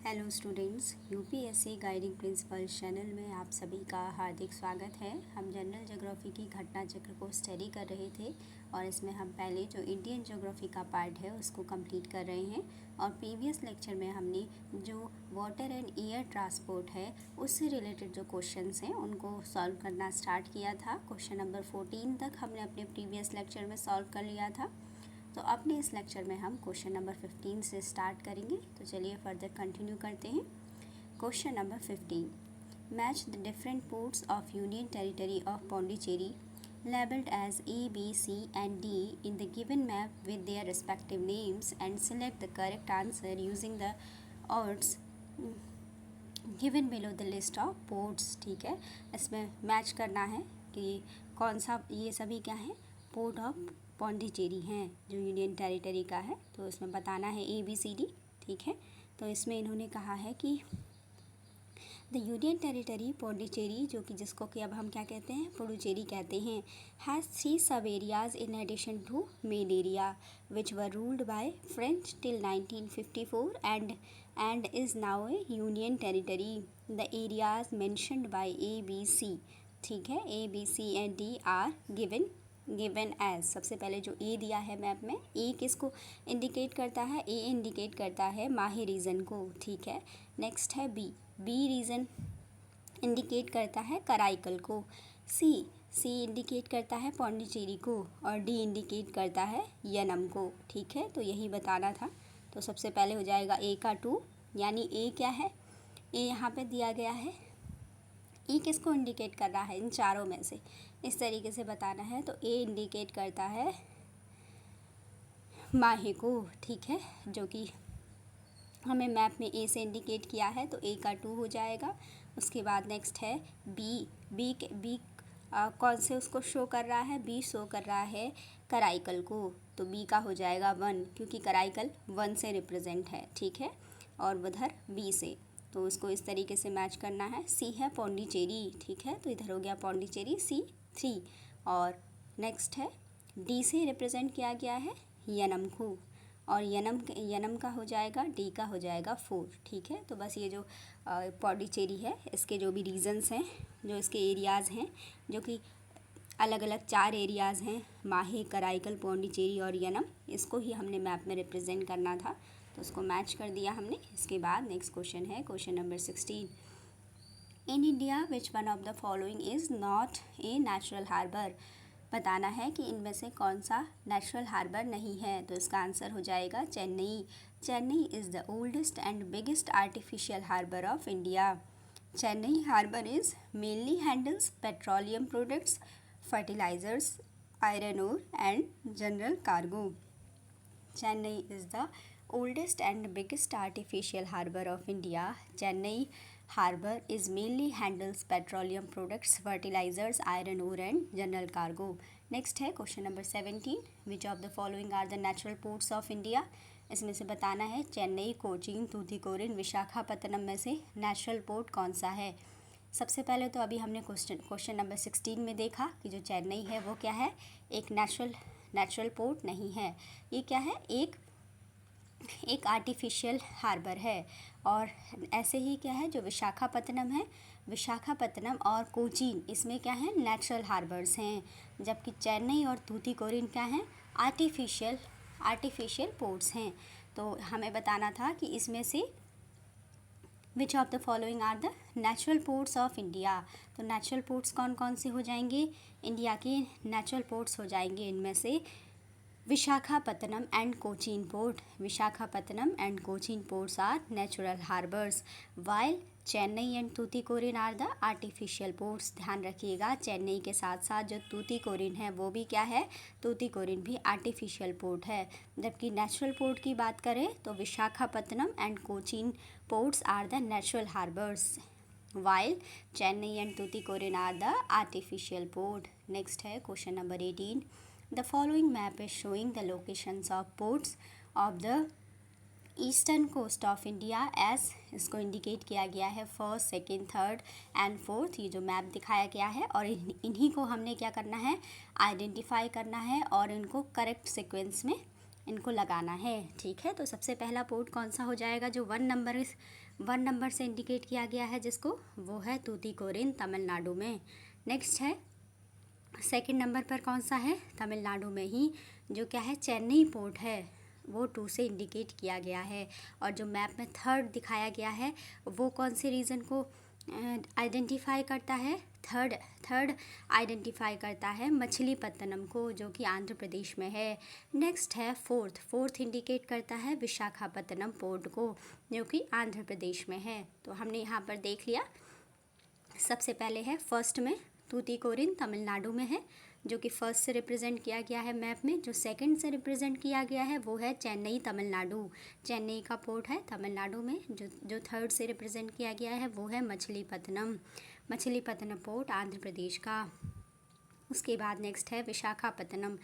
Hello students, UPSC guiding principal channel में आप सभी का हार्दिक स्वागत है। हम जनरल ज्योग्राफी की घटना चक्र को स्टडी कर रहे थे और इसमें हम पहले जो इंडियन ज्योग्राफी का पार्ट है उसको कंप्लीट कर रहे हैं। और प्रीवियस लेक्चर में हमने जो वाटर एंड एयर ट्रांसपोर्ट है उससे रिलेटेड जो क्वेश्चंस हैं उनको सॉल्व करना स्टार्ट किया था। क्वेश्चन नंबर 14 तक हमने अपने प्रीवियस लेक्चर में सॉल्व कर लिया था। तो अपने इस लेक्चर में हम क्वेश्चन नंबर 15 से स्टार्ट करेंगे। तो चलिए फर्दर कंटिन्यू करते हैं। Question number 15, match the different ports of union territory of Pondicherry labeled as A, B, C and D in the given map with their respective names and select the correct answer using the odds given below the list of ports। ठीक है, इसमें match करना है कि कौन सा, ये सभी क्या है, पोर्ट ऑफ पौंडीचेरी हैं जो यूनियन टेरिटरी का है। तो इसमें बताना है ABCD। ठीक है, तो इसमें इन्होंने कहा है कि द यूनियन टेरिटरी पौंडीचेरी, जो कि जिसको कि अब हम क्या कहते हैं, पुडुचेरी कहते हैं, has 3 sub areas in addition to main area which were ruled by French till 1954 and is now a union territory। The areas mentioned by ABC, ठीक है, ABC and D are given as। सबसे पहले जो ए दिया है map में, ए किसको indicate करता है, ए इंडिकेट करता है माही रीजन को। ठीक है, नेक्स्ट है बी, बी रीजन इंडिकेट करता है कराईकल को। सी इंडिकेट करता है पौंडीचेरी को और डी इंडिकेट करता है यनम को। ठीक है, तो यही बताना था। तो सबसे पहले हो जाएगा ए का 2, यानी ए क्या है, ए यहाँ पे दिया गया है। ए किसको इंडिकेट कर रहा है, इन चारों में से इस तरीके से बताना है। तो ए इंडिकेट करता है माहे को। ठीक है, जो कि हमें मैप में ए से इंडिकेट किया है, तो ए का 2 हो जाएगा। उसके बाद नेक्स्ट है बी। बी कौन से उसको शो कर रहा है, बी शो कर रहा है कराईकल को, तो बी का हो जाएगा 1, क्योंकि कराईकल 1 से रिप्रेजेंट है। ठीक है, और उधर बी से, तो उसको इस तरीके से मैच करना है। सी है पौंडीचेरी। ठीक है, तो इधर हो गया पौंडीचेरी, सी 3। और नेक्स्ट है डी से रिप्रेजेंट किया गया है यनम को, और यनम का हो जाएगा, डी का हो जाएगा 4। ठीक है, तो बस ये जो पौंडीचेरी है इसके जो भी रीजन्स हैं, जो इसके एरियाज़ हैं, जो कि अलग अलग 4 एरियाज़ हैं, माहे, कराईकल, पौंडीचेरी और यनम, इसको ही हमने मैप में रिप्रेजेंट करना था, तो उसको मैच कर दिया हमने। इसके बाद नेक्स्ट क्वेश्चन है question number 16, in India which one of the following is not a natural harbour. बताना है कि इनमें से कौन सा नेचुरल हार्बर नहीं है। तो इसका आंसर हो जाएगा Chennai. Chennai is the oldest and biggest artificial harbour of India. Chennai harbour is mainly handles petroleum products, fertilisers, iron ore and general cargo. Chennai is the oldest and biggest artificial harbor of India. Chennai harbor is mainly handles petroleum products, fertilizers, iron ore and general cargo. Next है question number 17, which of the following are the natural ports of India। इसमें से बताना है चेन्नई, कोचीन, तूतीकोरिन, विशाखापत्तनम में से natural port कौन सा है। सबसे पहले तो अभी हमने क्वेश्चन नंबर 16 में देखा कि जो चेन्नई है वो क्या है, एक नेचुरल पोर्ट नहीं है, ये क्या है, एक आर्टिफिशियल हार्बर है। और ऐसे ही क्या है, जो विशाखापत्तनम है, विशाखापत्तनम और कोचीन, इसमें क्या है, नेचुरल हार्बर्स हैं, जबकि चेन्नई और तूतीकोरिन क्या हैं, आर्टिफिशियल पोर्ट्स हैं। तो हमें बताना था कि इसमें से which of the following are the natural ports of India. तो नेचुरल पोर्ट्स कौन कौन से हो जाएंगे, इंडिया के नेचुरल पोर्ट्स हो जाएंगे इनमें से Visakhapatnam and Cochin port. Visakhapatnam and Cochin ports are natural harbours, while Chennai and Tuticorin are the artificial ports. ध्यान रखिएगा, चेन्नई के साथ साथ जो तूतीकोरिन है वो भी क्या है, तूतीकोरिन भी आर्टिफिशियल पोर्ट है। जबकि नेचुरल पोर्ट की बात करें तो Visakhapatnam and Cochin ports are the natural harbours, while Chennai and Tuticorin are the artificial port. Next है question number 18, the following map is showing the locations of ports of the eastern coast of India as, इसको indicate किया गया है 1st, 2nd, 3rd and 4th। ये जो map दिखाया गया है और इन्हीं को हमने क्या करना है, आइडेंटिफाई करना है और इनको करेक्ट सीक्वेंस में इनको लगाना है। ठीक है, तो सबसे पहला पोर्ट कौन सा हो जाएगा जो 1 नंबर से इंडिकेट किया गया है जिसको, वो है तूतीकोरिन तमिलनाडु में। नेक्स्ट है सेकंड नंबर पर कौन सा है, तमिलनाडु में ही जो क्या है चेन्नई पोर्ट है, वो 2 से इंडिकेट किया गया है। और जो मैप में थर्ड दिखाया गया है वो कौन से रीजन को आइडेंटिफाई करता है, थर्ड आइडेंटिफाई करता है मछलीपत्तनम को, जो कि आंध्र प्रदेश में है। नेक्स्ट है फोर्थ इंडिकेट करता है विशाखापत्तनम पोर्ट को, जो कि आंध्र प्रदेश में है। तो हमने यहाँ पर देख लिया, सबसे पहले है फर्स्ट में तूतीकोरिन तमिलनाडु में है, जो कि फर्स्ट से रिप्रेजेंट किया गया है मैप में। जो सेकंड से रिप्रेजेंट किया गया है वो है चेन्नई तमिलनाडु, चेन्नई का पोर्ट है तमिलनाडु में। जो थर्ड से रिप्रेजेंट किया गया है वो है मछलीपत्तनम पोर्ट आंध्र प्रदेश का। उसके बाद नेक्स्ट है विशाखापत्तनम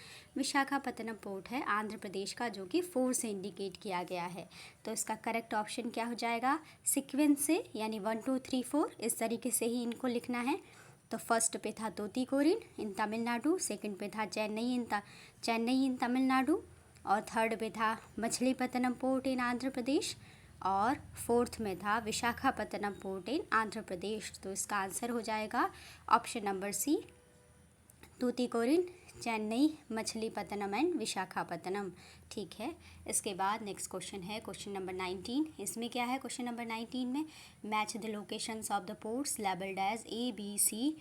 पोर्ट है आंध्र प्रदेश का, जो कि 4 से इंडिकेट किया गया है। तो इसका करेक्ट ऑप्शन क्या हो जाएगा, सीक्वेंस से, यानी 1 2 3 4 इस तरीके से ही इनको लिखना है। तो फर्स्ट पे था तूतीकोरिन इन तमिलनाडु, सेकंड पे था चेन्नई इन तमिलनाडु, और थर्ड पे था मछलीपत्तनम पोर्ट इन आंध्र प्रदेश, और फोर्थ में था विशाखापत्तनम पोर्ट इन आंध्र प्रदेश। तो इसका आंसर हो जाएगा option number C, Tuticorin, Chennai, Machilipatnam and Visakhapatnam. ठीक है, इसके बाद नेक्स्ट क्वेश्चन है क्वेश्चन नंबर 19। इसमें क्या है क्वेश्चन नंबर 19 में, match the locations of the ports labelled as A, B, C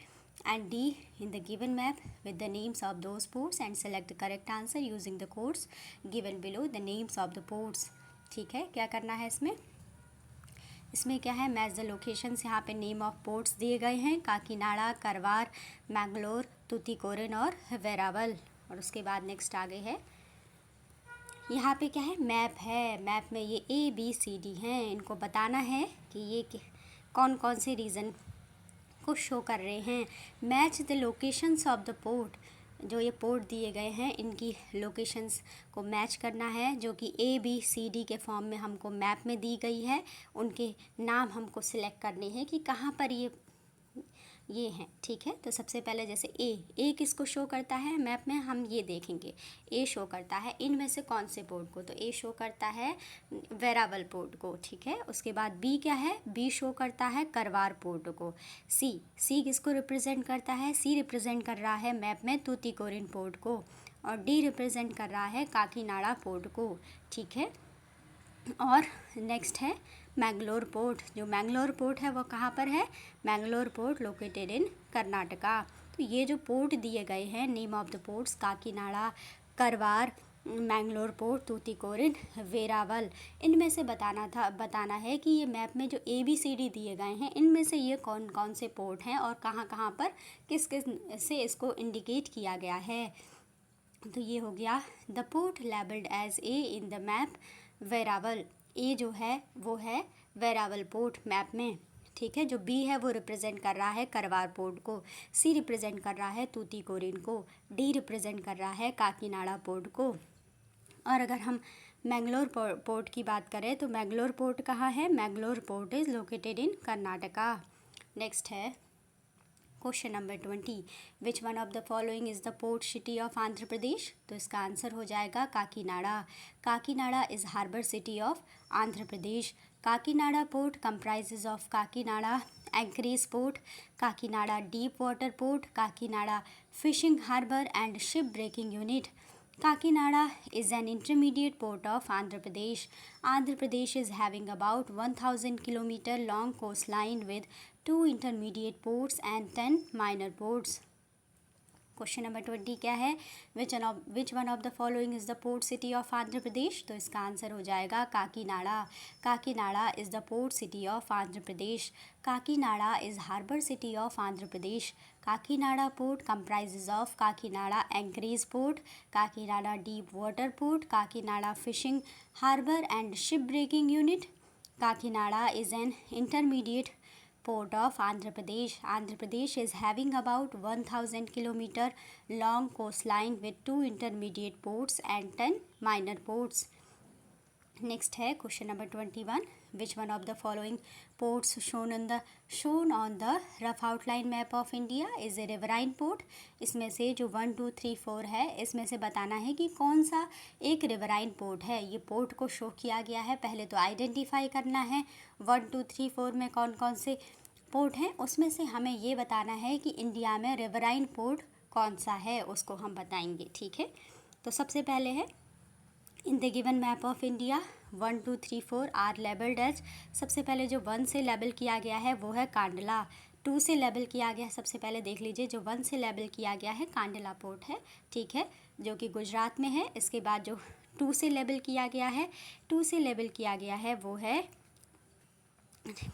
and D in the given map with the names of those ports and select the correct answer using the codes given below the names of the ports। ठीक है, क्या करना है इसमें क्या है, match the locations, यहाँ पे नेम ऑफ पोर्ट्स दिए गए हैं, काकीनाडा, करवार, मैंगलोर, तूतीकोरिन और वेरावल। और उसके बाद नेक्स्ट आगे है, यहाँ पे क्या है, मैप है, मैप में ये A, B, C, D हैं, इनको बताना है कि ये कौन कौन से रीजन को शो कर रहे हैं। Match the locations of the port, जो ये पोर्ट दिए गए हैं इनकी लोकेशंस को मैच करना है, जो कि A, B, C, D के फॉर्म में हमको मैप में दी गई है। उनके नाम हमको सिलेक्ट करने हैं कि कहाँ पर ये हैं। ठीक है, तो सबसे पहले जैसे ए किसको शो करता है मैप में, हम ये देखेंगे। ए शो करता है इनमें से कौन से पोर्ट को, तो ए शो करता है वेरावल पोर्ट को। ठीक है, उसके बाद बी क्या है, बी शो करता है करवार पोर्ट को। सी किसको रिप्रेजेंट करता है, सी रिप्रेजेंट कर रहा है मैप में तूतीकोरिन पोर्ट को, और डी रिप्रेजेंट कर रहा है काकीनाडा पोर्ट को। ठीक है, और नेक्स्ट है मैंगलोर पोर्ट। जो मैंगलोर पोर्ट है वो कहाँ पर है, Mangalore port located in Karnataka. तो ये जो पोर्ट दिए गए हैं, name of the ports Kakinada, करवार, मैंगलोर पोर्ट, तूतीकोरिन, वेरावल, इनमें से बताना है कि ये मैप में जो ABCD दिए गए हैं इनमें से ये कौन कौन से पोर्ट हैं और कहाँ कहाँ पर किस किस से इसको इंडिकेट किया गया है। तो ये हो गया the port labelled as A in the map Veraval. A जो है वो है वेरावल पोर्ट मैप में। ठीक है, जो बी है वो रिप्रेजेंट कर रहा है करवार पोर्ट को, सी रिप्रेजेंट कर रहा है तूतीकोरिन को, डी रिप्रेजेंट कर रहा है काकीनाडा पोर्ट को। और अगर हम मैंगलोर पोर्ट की बात करें तो मैंगलोर पोर्ट कहाँ है, Mangalore port is located in Karnataka. Next है question number 20, which one of the following is the port city of Andhra Pradesh. तो इसका आंसर हो जाएगा Kakinada. Kakinada is harbour city of Andhra Pradesh. Kakinada port comprises of Kakinada anchorage port, Kakinada deep water port, Kakinada fishing harbour and ship breaking unit. Kakinada is an intermediate port of Andhra Pradesh. Andhra Pradesh is having about 1,000 km long coastline with 2 intermediate ports and 10 minor ports. Question number 20 क्या है, which one of the following is the port city of Andhra Pradesh. तो इसका answer हो जाएगा Kakinada. Kakinada is the port city of Andhra Pradesh. Kakinada is harbour city of Andhra Pradesh. Kakinada port comprises of Kakinada anchorage port, Kakinada deep water port, Kakinada fishing harbour and ship breaking unit. Kakinada is an intermediate port of Andhra Pradesh. Andhra Pradesh is having about 1,000 km long coastline with 2 intermediate ports and 10 minor ports. Next है question number 21, which one of the following ports shown on the rough outline map of India is a riverine port. इसमें से जो 1 2 3 4 है, इसमें से बताना है कि कौन सा एक रिवराइन पोर्ट है। ये पोर्ट को शो किया गया है, पहले तो आइडेंटिफाई करना है 1 2 3 4 में कौन कौन से पोर्ट हैं। उसमें से हमें ये बताना है कि इंडिया में रिवराइन पोर्ट कौन सा है, उसको हम बताएंगे। ठीक है, तो सबसे पहले है in the given map of India 1 2 3 4 are labelled as. सबसे पहले जो 1 से लेबल किया गया है वो है कांडला। 2 से लेबल किया गया, सबसे पहले देख लीजिए, जो 1 से लेबल किया गया है कांडला पोर्ट है, ठीक है, जो कि गुजरात में है। इसके बाद जो 2 से लेबल किया गया है, 2 से लेबल किया गया है वो है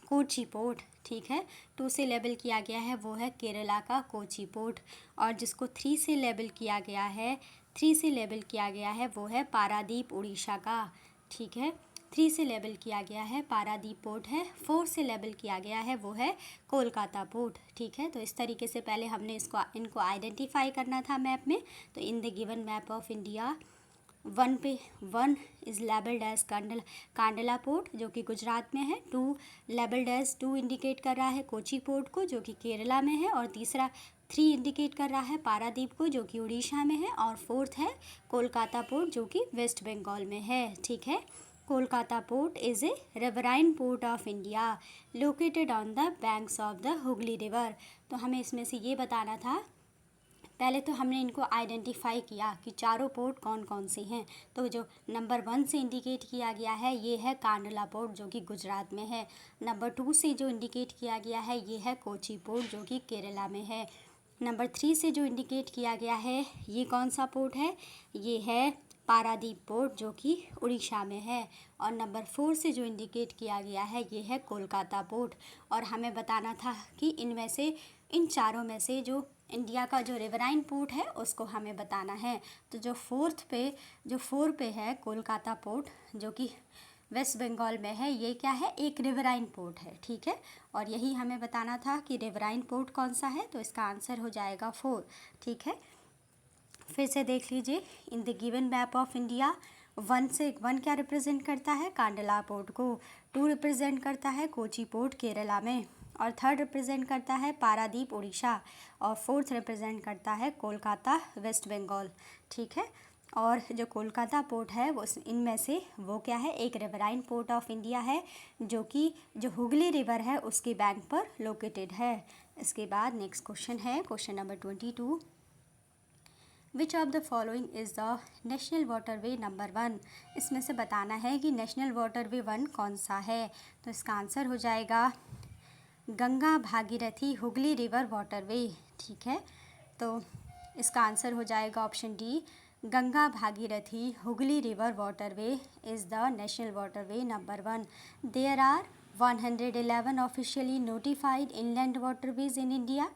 कोची पोर्ट, ठीक है। 2 से लेबल किया गया है वो है केरला का कोची पोर्ट। और जिसको 3 से लेबल किया गया है, 3 से लेबल किया गया है वो है पारादीप उड़ीसा का, ठीक है। 3 से लेबल किया गया है पारादीप पोर्ट है। 4 से लेबल किया गया है वो है कोलकाता पोर्ट, ठीक है। तो इस तरीके से पहले हमने इनको आइडेंटिफाई करना था मैप में। तो in the given map of India 1 पे 1 is labelled as Kandla port जो कि गुजरात में है। 2 लेबल्ड एज 2 इंडिकेट कर रहा है कोची पोर्ट को जो कि केरला में है। और तीसरा 3 इंडिकेट कर रहा है पारादीप को जो कि उड़ीसा में है। और 4th है कोलकाता पोर्ट जो कि वेस्ट बंगाल में है, ठीक है। Kolkata port is A riverine port of India located on the banks of the Hooghly river. तो हमें इसमें से ये बताना था, पहले तो हमने इनको आइडेंटिफाई किया कि चारों पोर्ट कौन कौन से हैं। तो जो नंबर 1 से इंडिकेट किया गया है ये है कांडला पोर्ट जो कि गुजरात में है। नंबर 2 से जो इंडिकेट किया गया है ये है कोची पोर्ट जो कि केरला में है। नंबर 3 से जो इंडिकेट किया गया है ये कौन सा पोर्ट है, ये है पारादीप पोर्ट जो कि उड़ीसा में है। और नंबर 4 से जो इंडिकेट किया गया है ये है कोलकाता पोर्ट। और हमें बताना था कि इनमें से, इन चारों में से जो इंडिया का जो रिवराइन पोर्ट है उसको हमें बताना है। तो जो 4 पे है कोलकाता पोर्ट जो कि वेस्ट बंगाल में है, ये क्या है, एक रिवराइन पोर्ट है, ठीक है। और यही हमें बताना था कि रिवराइन पोर्ट कौन सा है, तो इसका आंसर हो जाएगा 4, ठीक है। फिर से देख लीजिए, इन the given map of India 1 क्या रिप्रेजेंट करता है, कांडला पोर्ट को। 2 रिप्रेजेंट करता है कोची पोर्ट केरला में। और 3rd रिप्रेजेंट करता है पारादीप उड़ीसा। और 4th रिप्रेजेंट करता है कोलकाता वेस्ट बंगाल, ठीक है। और जो कोलकाता पोर्ट है वो इनमें से वो क्या है, एक रिवराइन पोर्ट ऑफ इंडिया है जो कि जो हुगली रिवर है उसके बैंक पर लोकेटेड है। इसके बाद नेक्स्ट क्वेश्चन है question number 22। Which of the following is the national waterway number 1। इसमें से बताना है कि नेशनल वाटरवे 1 कौन सा है। तो इसका आंसर हो जाएगा गंगा भागीरथी हुगली रिवर वाटरवे, ठीक है। तो इसका आंसर हो जाएगा option D, Ganga Bhagirathi Hooghly river waterway is the national waterway number 1। There are 111 officially notified inland waterways in India.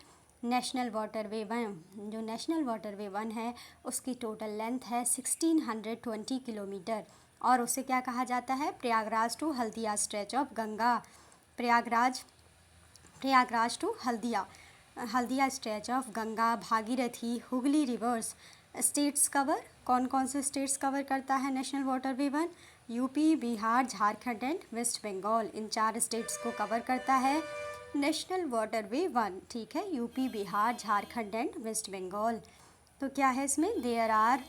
National waterway 1, जो नेशनल वाटरवे 1 है उसकी टोटल लेंथ है 1620 किलोमीटर। और उसे क्या कहा जाता है, Prayagraj to Haldia stretch of Ganga. Prayagraj to Haldia stretch of Ganga Bhagirathi Hooghly rivers. States cover, कौन कौन से स्टेट्स कवर करता है national waterway 1, UP, Bihar, Jharkhand and West Bengal. इन 4 स्टेट्स को कवर करता है नेशनल वाटरवे 1, ठीक है, यूपी, बिहार, झारखंड एंड वेस्ट बंगाल। तो क्या है इसमें, there are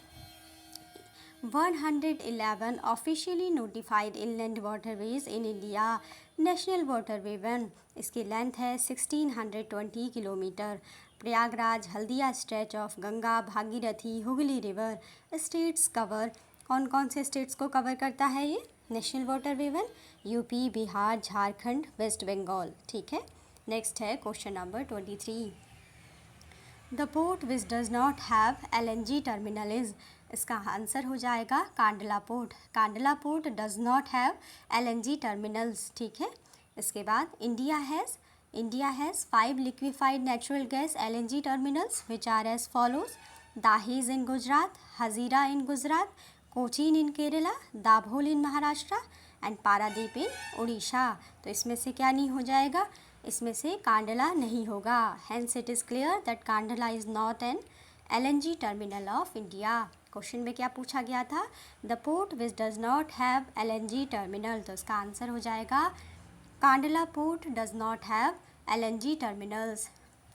111 officially notified inland waterways in India. National waterway 1 इसकी लेंथ है 1620 kilometre. Prayagraj Haldia stretch of Ganga Bhagirathi Hooghly river. States cover, कौन कौन से स्टेट्स को कवर करता है ये national waterway 1, UP, Bihar, Jharkhand, West Bengal, ठीक है। नेक्स्ट है question number 23। The port which does not have LNG terminal is. इसका आंसर हो जाएगा Kandla port. Kandla port does not have LNG terminals, ठीक है। इसके बाद India has 5 liquefied natural gas LNG terminals which are as follows. Dahej in Gujarat, Hazira in Gujarat, Cochin in Kerala, Dabhol in Maharashtra and Paradip in Orissa. तो इसमें से क्या नहीं हो जाएगा, इसमें से कांडला नहीं होगा। Hence it is clear that Kandla is not an LNG terminal of India. Question में क्या पूछा गया था, the port which does not have LNG terminal, तो इसका आंसर हो जाएगा Kandla port does not have LNG terminals.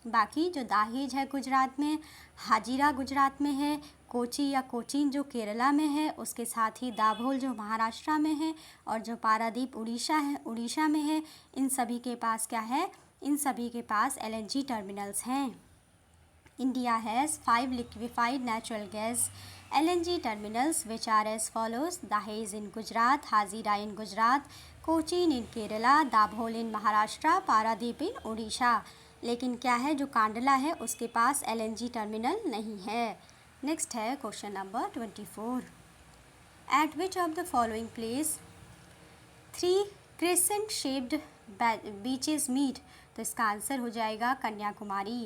बाकी जो दाहेज है गुजरात में, हाजीरा गुजरात में है, कोची या कोचीन जो केरला में है, उसके साथ ही दाभोल जो महाराष्ट्र में है, और जो पारादीप उड़ीसा में है, इन सभी के पास क्या है, इन सभी के पास LNG टर्मिनल्स हैं। India has 5 liquefied natural gas LNG terminals which are as follows: Dahej in Gujarat, Hazira in Gujarat, Cochin in Kerala, Dabhol in Maharashtra, Paradip in Odisha। लेकिन क्या है, जो कांडला है उसके पास LNG टर्मिनल नहीं है। नेक्स्ट है question number 24, at which of the following place 3 crescent shaped beaches meet, तो इसका आंसर हो जाएगा Kanyakumari.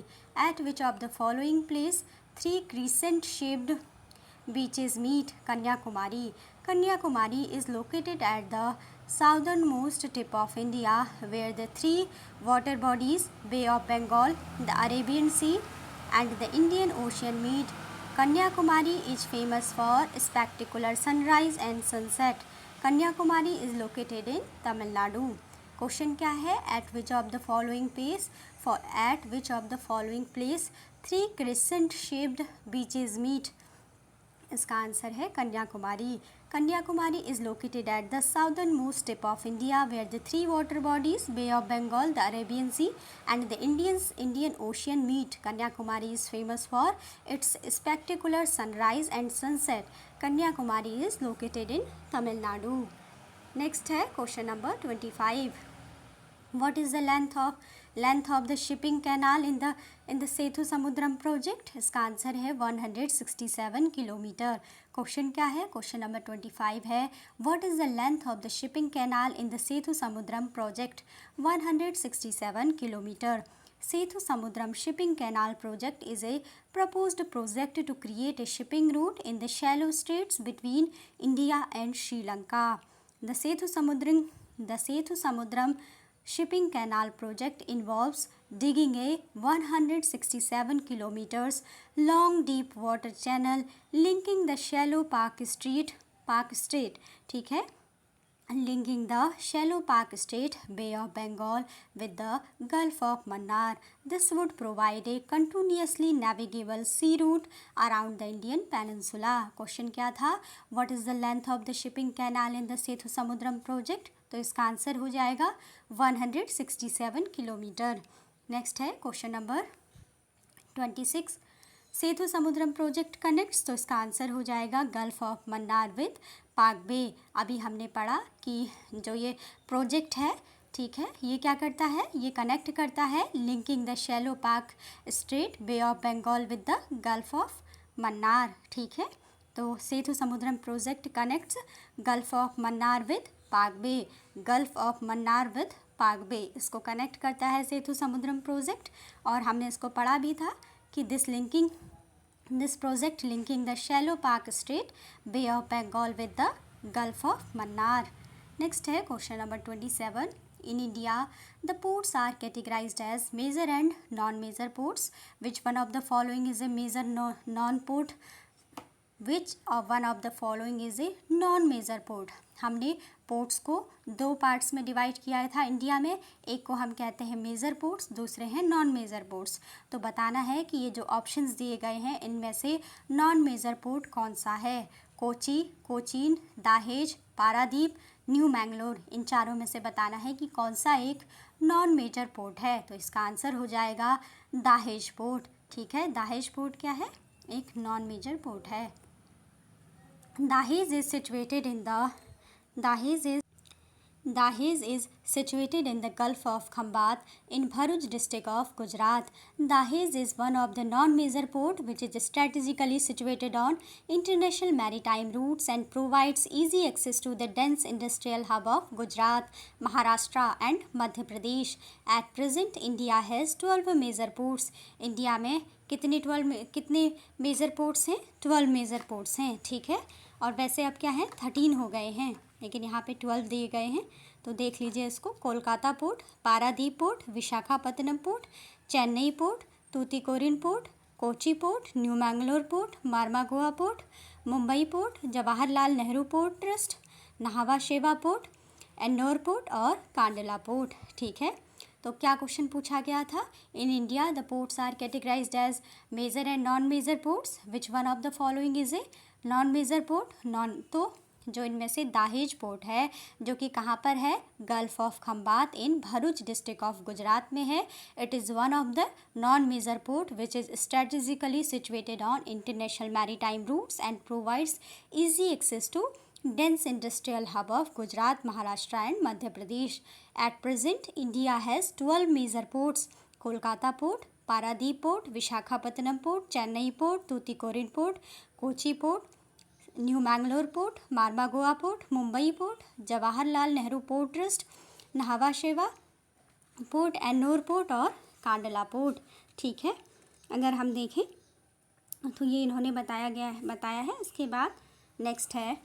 At which of the following place 3 crescent shaped beaches meet, Kanyakumari. Kanyakumari is located at the southern most tip of India where the 3 water bodies bay of Bengal, the Arabian sea and the Indian ocean meet. Kanyakumari is famous for spectacular sunrise and sunset. Kanyakumari is located in Tamil Nadu. Question क्या है, at which of the following place 3 crescent shaped beaches meet, इसका answer है Kanyakumari. Kanyakumari is located at the southern most tip of India where the 3 water bodies bay of Bengal, the Arabian sea and the Indian ocean meet. Kanyakumari is famous for its spectacular sunrise and sunset. Kanyakumari is located in Tamil Nadu. Next है question number 25, what is the length of the shipping canal in the Setu Samudram project, इसका answer है 167 kilometre. Question क्या है, question number 25 है, what is the length of the shipping canal in the Setu Samudram project, 167 kilometre. Setu Samudram shipping canal project is a proposed project to create a shipping route in the shallow straits between India and Sri Lanka. The Sethu Samudram shipping canal project involves digging a 167 kilometers long deep water channel linking the shallow Park Strait, ठीक है, linking the shallow Park Strait, Bay of Bengal with the Gulf of Mannar. This would provide a continuously navigable sea route around the Indian Peninsula. Question क्या था, what is the length of the shipping canal in the Setu Samudram project, तो इसका answer हो जाएगा 167 kilometre. Next है question number 26, सेतु Samudram project connects, तो इसका answer हो जाएगा gulf of Mannar with Palk बे। अभी हमने पढ़ा कि जो ये प्रोजेक्ट है, ठीक है, ये क्या करता है, ये कनेक्ट करता है linking the shallow park strait bay of Bengal with the gulf of Mannar, ठीक है। तो Sethu Samudram project connects Gulf of Mannar with Palk Bay, Gulf of Mannar with Palk Bay, इसको कनेक्ट करता है सेतु समुद्रम प्रोजेक्ट। और हमने इसको पढ़ा भी था कि this project linking the shallow park strait bay of Bengal with the gulf of Mannar. Next है question number 27, in India the ports are categorized as major and non-major ports. Which one of the following is a major non-port? Which of one of the following is a non-major port? हमने ports को 2 parts में divide किया था India में, एक को हम कहते हैं मेजर पोर्ट्स, दूसरे हैं नॉन मेजर पोर्ट्स। तो बताना है कि ये जो ऑप्शंस दिए गए हैं इनमें से नॉन मेजर पोर्ट कौन सा है। कोची, कोचीन, दाहेज, पारादीप, न्यू मैंगलोर, इन चारों में से बताना है कि कौन सा एक नॉन मेजर पोर्ट है। तो इसका आंसर हो जाएगा दाहेज पोर्ट, ठीक है। दाहेज पोर्ट क्या है, एक नॉन मेजर पोर्ट है। Dahej is situated in the Dahej is situated in the Gulf of Khambat in Bharuch district of Gujarat. Dahej is one of the non-major port which is strategically situated on international maritime routes and provides easy access to the dense industrial hub of Gujarat, Maharashtra and Madhya Pradesh. At present, India has 12 major ports. India में कितने major ports हैं, 12 major ports हैं, ठीक है। और वैसे अब क्या है, 13 हो गए हैं, लेकिन यहाँ पे 12 दिए गए हैं। तो देख लीजिए इसको, Kolkata port, Paradip port, Visakhapatnam port, Chennai port, Tuticorin port, Kochi port, new Mangalore port, Marmagao port, Mumbai port, Jawaharlal Nehru port trust, Nhava Sheva port, Ennore port और कांडला पोर्ट। ठीक है, तो क्या क्वेश्चन पूछा गया था? In India the ports are categorised as major and non major ports, which one of the following is a non major port? तो जो इनमें से दाहेज पोर्ट है, जो कि कहाँ पर है? Gulf of Khambhat in Bharuch district of Gujarat में है। It is one of the non major port which is strategically situated on international maritime routes and provides easy access to dense industrial hub of Gujarat, Maharashtra and Madhya Pradesh. At present, India has 12 major ports: Kolkata Port, Paradip Port, Visakhapatnam Port, Chennai Port, Tuticorin Port, Kochi Port, New Mangalore Port, Marmagua Port, Mumbai Port, Jawaharlal Nehru Port Trust, Nahava Sheva Port, Ennore Port और Kandla port. ठीक है, अगर हम देखें तो ये इन्होंने बताया है। इसके बाद नेक्स्ट है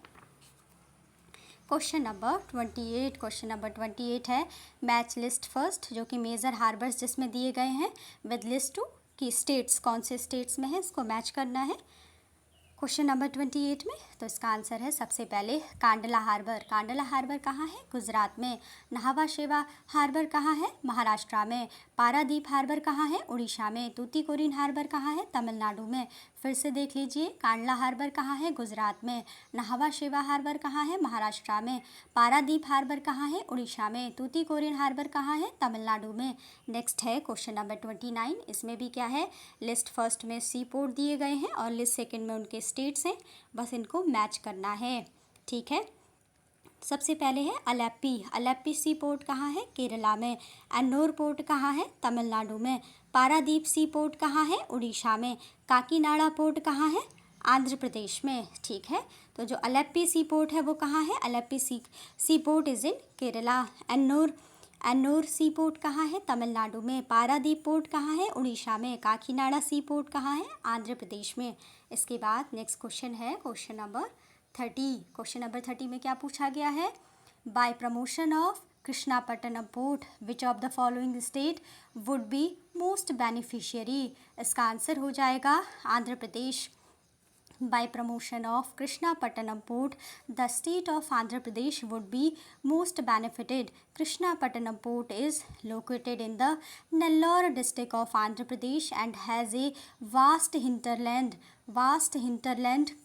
क्वेश्चन नंबर 28। क्वेश्चन नंबर 28 है मैच लिस्ट फर्स्ट, जो कि मेजर हार्बर्स जिसमें दिए गए हैं विद लिस्ट टू की स्टेट्स, कौन से स्टेट्स में है इसको मैच करना है क्वेश्चन नंबर 28 में। तो इसका आंसर है सबसे पहले कांडला हार्बर। कांडला हार्बर कहाँ है? गुजरात में। नाहवा शेवा हार्बर कहाँ है? महाराष्ट्र में। पारादीप हार्बर कहाँ है? उड़ीसा में। तूतीकोरिन हार्बर कहाँ है? तमिलनाडु में। फिर से देख लीजिए, कांडला हार्बर कहाँ है? गुजरात में। नाहवा शेवा हार्बर कहाँ है? महाराष्ट्र में। पारादीप हार्बर कहाँ है? उड़ीसा में। तूतीकोरिन हार्बर कहाँ है? तमिलनाडु में। नेक्स्ट है क्वेश्चन नंबर 29। इसमें भी क्या है? लिस्ट फर्स्ट में सी पोर्ट दिए गए हैं और लिस्ट सेकंड में उनके स्टेट्स हैं, बस इनको मैच करना है। ठीक है, सबसे पहले है अलेप्पी। अलेप्पी सी पोर्ट कहाँ है? केरला में। एन्नोर पोर्ट कहाँ है? तमिलनाडु में। पारादीप सी पोर्ट कहाँ है? उड़ीसा में। काकीनाडा पोर्ट कहाँ है? आंध्र प्रदेश में। ठीक है, तो जो अलेप्पी सी पोर्ट है वो कहाँ है? Alleppey sea port is in Kerala. Ennore sea port कहाँ है? तमिलनाडु में। पारादीप पोर्ट कहाँ है? उड़ीसा में। काकीनाडा सी पोर्ट कहाँ है? आंध्र प्रदेश में। इसके बाद नेक्स्ट क्वेश्चन है क्वेश्चन नंबर 30। क्वेश्चन नंबर 30 में क्या पूछा गया है? By promotion of Krishnapatnam port which of the following state would be most beneficiary? इसका आंसर हो जाएगा Andhra Pradesh. By promotion of Krishnapatnam port, the state of Andhra Pradesh would be most benefited. Krishnapatnam port is located in the Nellore district of Andhra Pradesh and has a vast hinterland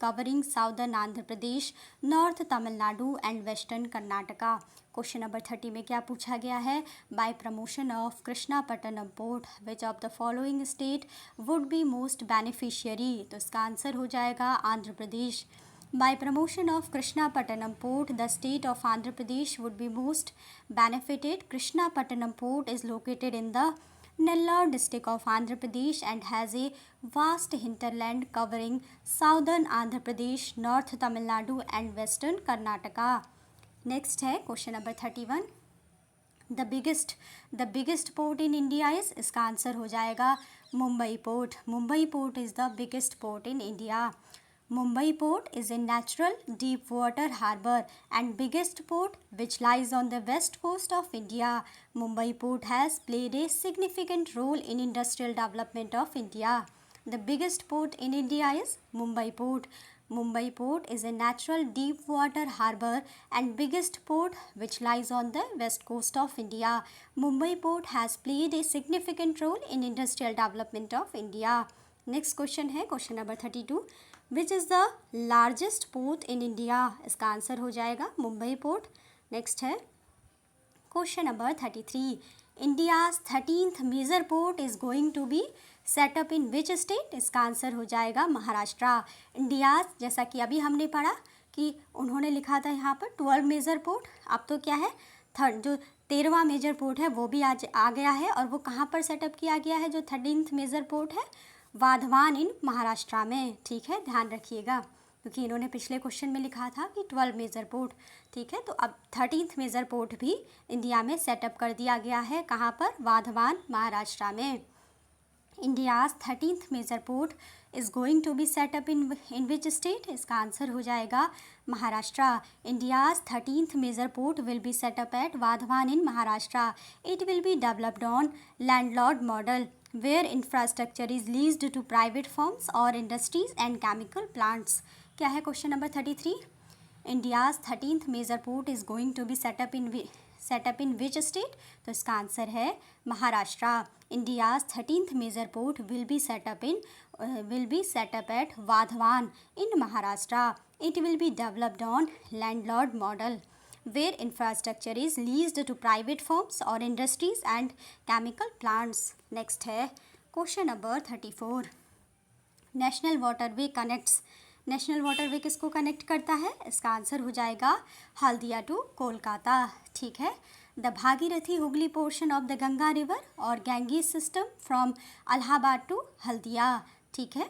covering southern Andhra Pradesh, north Tamil Nadu and western Karnataka. Question number 30 में क्या पूछा गया है? By promotion of Krishnapatnam port which of the following state would be most beneficiary? तो इसका answer हो जाएगा Andhra Pradesh. By promotion of Krishnapatnam port the state of Andhra Pradesh would be most benefited. Krishnapatnam port is located in the Nellore district of Andhra Pradesh and has a vast hinterland covering southern Andhra Pradesh, north Tamil Nadu and western Karnataka. Next है question number 31। The biggest port in India is, इसका answer हो जाएगा Mumbai port. Mumbai port is the biggest port in India. Mumbai port is a natural deep water harbour and biggest port which lies on the west coast of India. Mumbai port has played a significant role in industrial development of India. The biggest port in India is Mumbai port. Mumbai port is a natural deep water harbour and biggest port which lies on the west coast of India. Mumbai port has played a significant role in industrial development of India. Next question है question number 32। Which is the largest port in India? इसका answer हो जाएगा Mumbai port. Next है question number 33। India's 13th major port is going to be set up in which state? इसका answer हो जाएगा Maharashtra. India's, जैसा कि अभी हमने पढ़ा कि उन्होंने लिखा था यहाँ पर 12 मेजर पोर्ट, अब तो क्या है जो 13वां मेजर पोर्ट है वो भी आज आ गया है और वो कहाँ पर सेटअप किया गया है? जो 13th मेजर पोर्ट है वाधवान इन महाराष्ट्र में। ठीक है, ध्यान रखिएगा क्योंकि इन्होंने पिछले क्वेश्चन में लिखा था कि 12 मेजर पोर्ट। ठीक है, तो अब 13th मेजर पोर्ट भी इंडिया में सेटअप कर दिया गया है। कहाँ पर? वाधवान महाराष्ट्र में। India's 13th major port is going to be set up in which state? इसका आंसर हो जाएगा Maharashtra. India's 13th major port will be set up at Vadhavan in Maharashtra. It will be developed on landlord model where infrastructure is leased to private firms or industries and chemical plants. क्या है question number 33? India's 13th major port is going to be set up in which state? तो इसका answer है Maharashtra. India's 13th major port will be set up at Vadhavan in Maharashtra. It will be developed on landlord model where infrastructure is leased to private firms or industries and chemical plants. Next है question number 34. National waterway connects. National waterway किसको connect करता है? इसका answer हो जाएगा Haldia to Kolkata. ठीक है. The Bhagirathi Hooghly portion of the Ganga river और Ganges system from Allahabad to Haldia. ठीक है.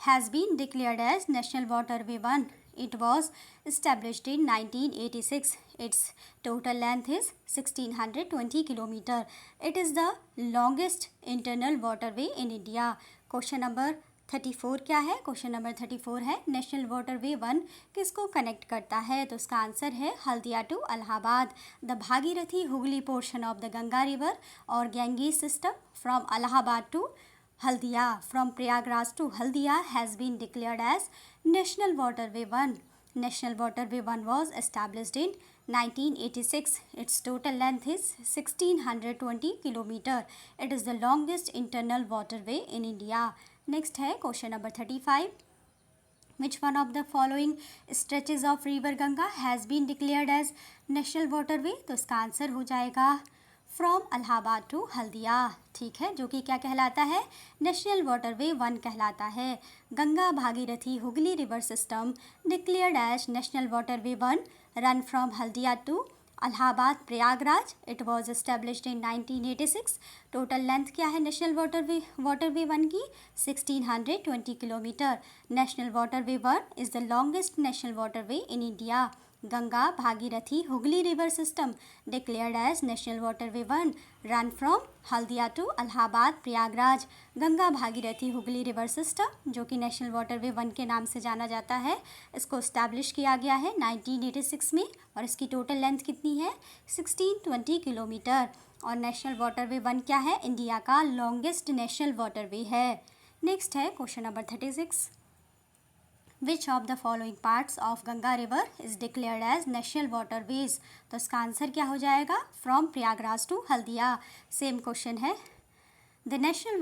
has been declared as National Waterway 1. It was established in 1986. Its total length is 1620 km. It is the longest internal waterway in India. Question number 34 क्या है? Question number 34 है national waterway 1 किसको connect करता है? तो इसका आंसर है Haldia to Allahabad. The Bhagirathi Hooghly portion of the Ganga river और Ganges system from Allahabad to Haldia from Prayagraj to Haldia has been declared as National Waterway 1. National Waterway 1 was established in 1986. Its total length is 1620 km. It is the longest internal waterway in India. Next है question number 35. Which one of the following stretches of river Ganga has been declared as National Waterway? तो इसका answer हो जाएगा from Allahabad to Haldia. ठीक है. जो कि क्या कहलाता है? नेशनल वाटरवे 1 कहलाता है. Ganga Bhagirathi Hooghly river system declared as national waterway 1 run from Haldia to Allahabad Prayagraj. It was established in 1986. Total length क्या है नेशनल वाटरवे 1 की? 1620 kilometre. National waterway 1 is the longest national waterway in India. Ganga Bhagirathi Hooghly river system declared as national waterway 1 run from Haldia to Allahabad Prayagraj. Ganga Bhagirathi Hooghly river system जो कि national waterway 1 के नाम से जाना जाता है, इसको इस्टेब्लिश किया गया है 1986 में और इसकी टोटल लेंथ कितनी है? 1620 किलोमीटर. और नेशनल वाटरवे 1 क्या है? इंडिया का लॉन्गेस्ट नेशनल वाटरवे है. नेक्स्ट है question number 36. Which of the following parts of Ganga river is declared as national waterways? तो इसका आंसर क्या हो जाएगा? From Prayagraj to Haldia. Same question है. The national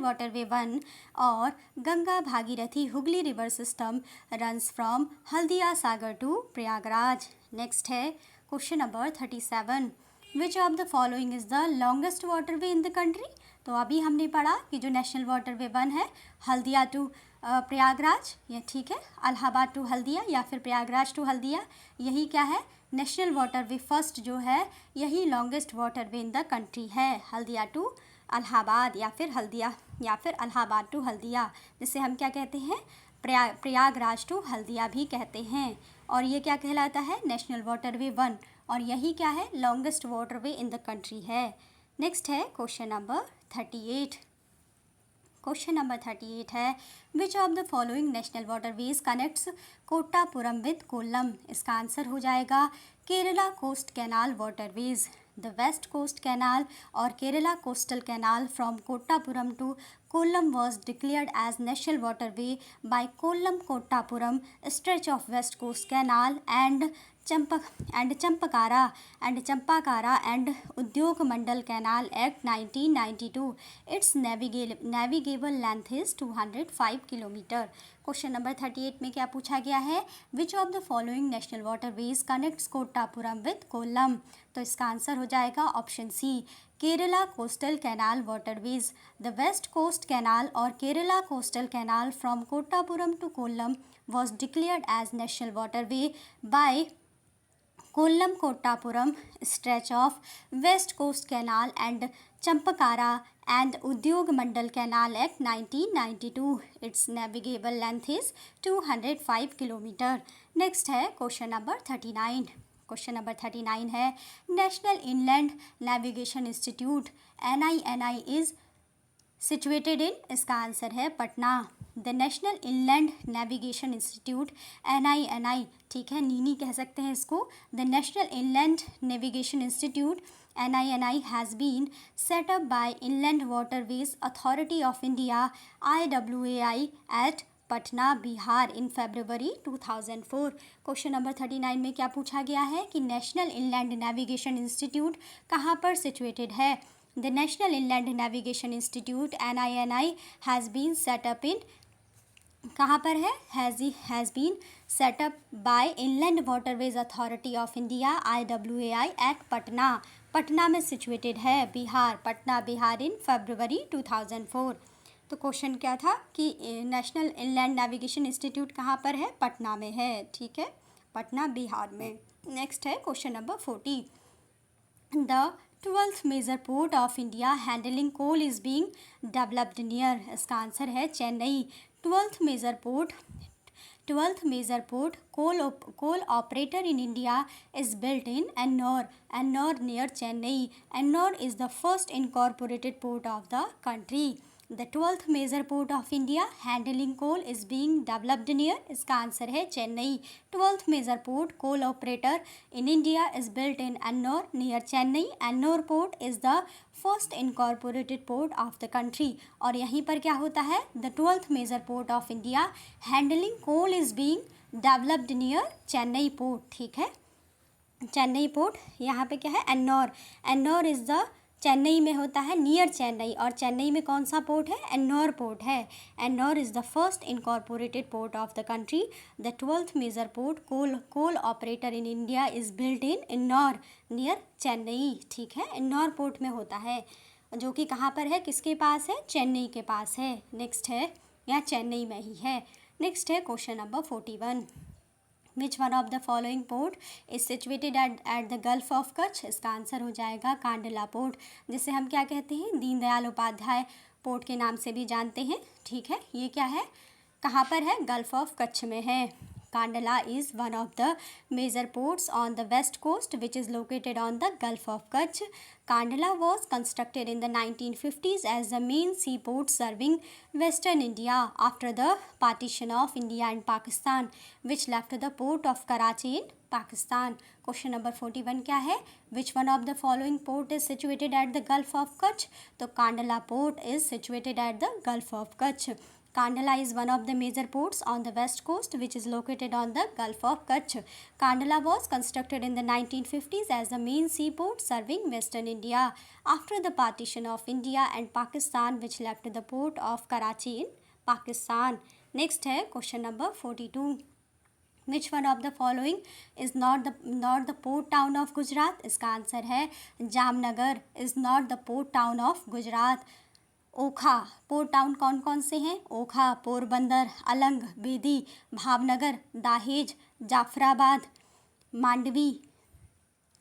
waterway 1 और Ganga Bhagirathi Hooghly river system runs from Haldia Sagar to Prayagraj. Next है question number 37. Which of the following is the longest waterway in the country? तो अभी हमने पढ़ा कि जो नेशनल वाटरवे 1 है हल्दिया टू प्रयागराज, ये ठीक है, अलाहाबाद टू हल्दिया या फिर प्रयागराज टू हल्दिया, यही क्या है? नेशनल वाटरवे फर्स्ट जो है यही longest waterway in the country है. हल्दिया टू अलाहाबाद या फिर हल्दिया या फिर अलाहाबाद टू हल्दिया, जिसे हम क्या कहते हैं? प्रयागराज टू हल्दिया भी कहते हैं. और ये क्या कहलाता है? नेशनल वाटरवे 1 और यही क्या है? Longest waterway in the country है. नेक्स्ट है क्वेश्चन नंबर 38. क्वेश्चन नंबर 38 है which of the following national waterways connects Kottapuram with Kollam? इसका आंसर हो जाएगा Kerala coast canal waterways. The west coast canal और Kerala coastal canal from Kottapuram to Kollam was declared as national waterway by Kollam Kottapuram stretch of west coast canal and Champakara and Udyog Mandal Canal Act 1992. Its navigable length is 205 km. Question number 38 में क्या पूछा गया है? Which of the following national waterways connects Kottapuram with Kollam? तो इसका answer हो जाएगा option C Kerala coastal canal waterways. The west coast canal और Kerala coastal canal from Kottapuram to Kollam was declared as national waterway by Kollam Kottapuram stretch of West Coast Canal and Champakara and Udyog Mandal Canal Act 1992. Its navigable length is 205 km. Next है question number 39. Question number 39 है national inland navigation institute NINI is situated in? इसका answer है Patna. The national inland navigation institute NINI, ठीक है, NINI कह सकते हैं इसको। The national inland navigation institute NINI has been set up by inland waterways authority of India IWAI at Patna Bihar in February 2004। क्वेश्चन number 39 में क्या पूछा गया है कि नेशनल इनलैंड नेविगेशन इंस्टीट्यूट कहाँ पर सिचुएटेड है। The national inland navigation institute NINI has been set up in, कहाँ पर है, has been set up by inland waterways authority of India IWAI at Patna, Patna में सिचुएटेड है, बिहार, पटना बिहार इन February 2004। तो question क्या था कि नेशनल इनलैंड नेविगेशन इंस्टीट्यूट कहाँ पर है, पटना में है, ठीक है, पटना बिहार में। नेक्स्ट है question number 40। The 12th major port of India handling coal is being developed near, इसका आंसर है Chennai. 12th major port coal operator in India is built in Ennore near Chennai. Ennore is the first incorporated port of the country. The 12th major port of India handling coal is being developed near, इसका answer है Chennai. 12th major port coal operator in India is built in Ennore near Chennai. Ennore port is the first incorporated port of the country। और यहीं पर क्या होता है, the 12th major port of India handling coal is being developed near Chennai port, ठीक है, Chennai port यहाँ पे क्या है, एन्नोर, एन्नोर इज़ द, चेन्नई में होता है नियर चेन्नई, और चेन्नई में कौन सा पोर्ट है, एन्नोर पोर्ट है। Ennore is the first incorporated port of the country. The 12th major port coal operator in India is build in Ennore near Chennai, ठीक है, एन्नोर पोर्ट में होता है, जो कि कहाँ पर है, किसके पास है, चेन्नई के पास है। नेक्स्ट है, यहाँ चेन्नई में ही है। नेक्स्ट है question number 41। Which one of the following port is situated at the gulf of Kutch, इसका आंसर हो जाएगा कांडला पोर्ट, जिसे हम क्या कहते हैं, दीनदयाल उपाध्याय पोर्ट के नाम से भी जानते हैं, ठीक है। ये क्या है, कहाँ पर है, गल्फ ऑफ कच्छ में है। Kandala is one of the major ports on the west coast which is located on the Gulf of Kutch. Kandala was constructed in the 1950s as the main seaport serving western India after the partition of India and Pakistan, which left the port of Karachi in Pakistan. Question number 41 क्या है, which one of the following port is situated at the Gulf of Kutch? तो Kandala port is situated at the Gulf of Kutch. Kandala is one of the major ports on the west coast which is located on the Gulf of Kutch. Kandala was constructed in the 1950s as the main seaport serving western India after the partition of India and Pakistan, which left the port of Karachi in Pakistan. Next है question number 42. Which one of the following is not the port town of Gujarat? इसका answer है Jamnagar is not the port town of Gujarat. Okha port town कौन कौन से हैं, Okha, Porbandar, Alang, Bedi, Bhavnagar, Dahej, Jafrabad, Mandvi,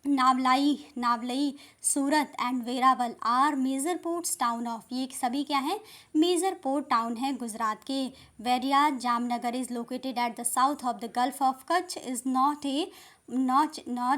Navlai, Surat and Veraval are major ports town of, ये सभी क्या हैं, मेजर पोर्ट टाउन है गुजरात के। Whereas Jamnagar is located at the south of the gulf of Kutch is not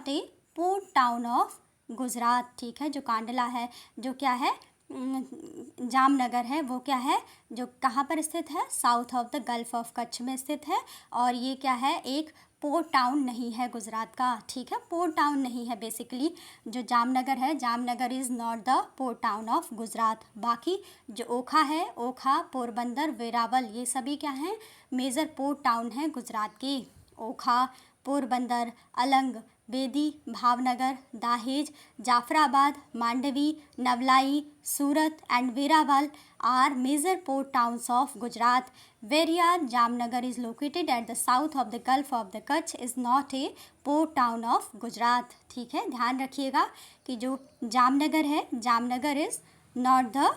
a port town of Gujarat, ठीक है। जो कांडला है, जो क्या है, जामनगर है, वो क्या है, जो कहाँ पर स्थित है, south of the gulf of Kutch में स्थित है, और ये क्या है, एक पोर्ट टाउन नहीं है गुजरात का, ठीक है, पोर्ट टाउन नहीं है बेसिकली। जो जामनगर है, Jamnagar is not the port town of Gujarat. बाकी जो ओखा है, ओखा, पोरबंदर, वेरावल, ये सभी क्या हैं, मेजर पोर्ट टाउन हैं गुजरात के। Okha, Porbandar, Alang, Bedi, Bhavnagar, Dahej, Jafrabad, Mandvi, Navlai, Surat and Veraval are major port towns of Gujarat. Whereas Jamnagar is located at the south of the gulf of the Kutch is not a port town of Gujarat, ठीक है। ध्यान रखिएगा कि जो जामनगर है, Jamnagar is not the